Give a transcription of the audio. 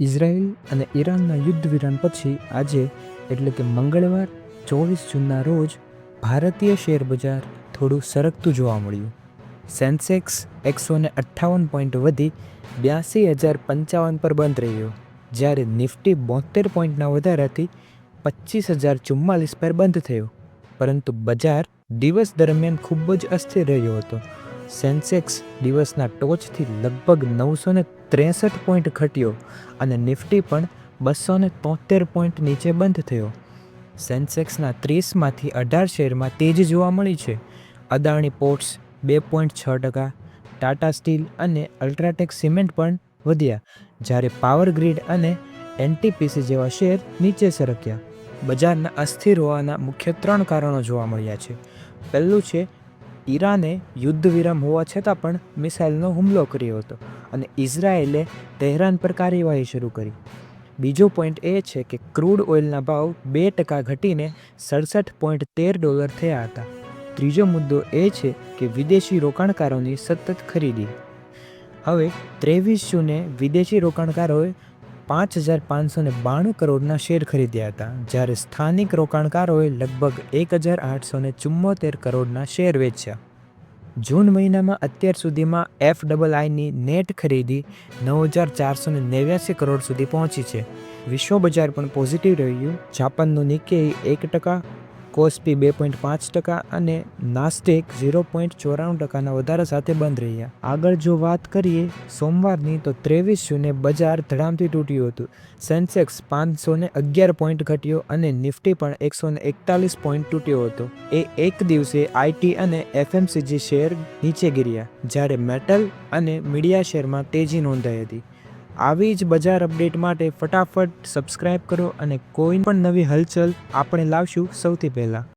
Israel અને ઈરાનના યુદ્ધ વિરામ પછી આજે એટલે કે મંગળવાર 24 જૂનના રોજ ભારતીય શેર બજાર થોડું સરકતું જોવા મળ્યું. સેન્સેક્સ 158 પોઈન્ટ વધી 82,055 પર બંધ રહ્યો, જ્યારે નિફ્ટી 72 પોઈન્ટના વધારાથી 25,044 પર બંધ થયો. પરંતુ બજાર દિવસ દરમિયાન ખૂબ જ અસ્થિર રહ્યો હતો. સેન્સેક્સ દિવસના ટોચથી લગભગ 963 પોઈન્ટ ઘટ્યો અને નિફ્ટી પણ 273 પોઈન્ટ નીચે બંધ થયો. સેન્સેક્સના 30માંથી 18 શેરમાં તેજી જોવા મળી છે. અદાણી પોર્ટ્સ 2.6%, ટાટા સ્ટીલ અને અલ્ટ્રાટેક સિમેન્ટ પણ વધ્યા, જ્યારે પાવર ગ્રીડ અને એનટીપીસી જેવા શેર નીચે સરક્યા. બજારના અસ્થિર હોવાના મુખ્ય 3 કારણો જોવા મળ્યા છે. પહેલું છે, ઈરાને યુદ્ધ વિરામ હોવા છતાં પણ મિસાઇલનો હુમલો કર્યો હતો અને ઇઝરાયેલે તહેરાન પર કાર્યવાહી શરૂ કરી. બીજો પોઈન્ટ એ છે કે ક્રૂડ ઓઇલના ભાવ 2% ઘટીને $67.13 થયા હતા. ત્રીજો મુદ્દો એ છે કે વિદેશી રોકાણકારોની સતત ખરીદી. હવે 23 જૂને વિદેશી રોકાણકારોએ 5,592 કરોડના શેર ખરીદ્યા હતા, જ્યારે સ્થાનિક રોકાણકારોએ લગભગ 1,874 કરોડના શેર વેચ્યા. જૂન મહિનામાં અત્યાર સુધીમાં એફઆઈની નેટ ખરીદી 9,489 કરોડ સુધી પહોંચી છે. વિશ્વ બજાર પણ પોઝિટિવ રહ્યું. જાપાનનું નિક્કેઈ 1%, કોસ્પી 2.5% અને નાસ્ડેક 0.94%ના વધારા સાથે બંધ રહ્યા. આગળ જો વાત કરીએ સોમવારની, તો 23 જૂને બજાર ધડામથી તૂટ્યું હતું. સેન્સેક્સ 511 પોઈન્ટ ઘટ્યો અને નિફ્ટી પણ 141 પોઈન્ટ તૂટ્યો હતો. એક દિવસે આઈટી અને એફએમસીજી શેર નીચે ગિર્યા, જ્યારે મેટલ અને મીડિયા શેરમાં તેજી નોંધાઈ હતી. આવી જ બજાર અપડેટ માટે ફટાફટ સબસ્ક્રાઇબ કરો અને કોઈ પણ નવી હલચલ આપણે લાવશું સૌથી પહેલાં.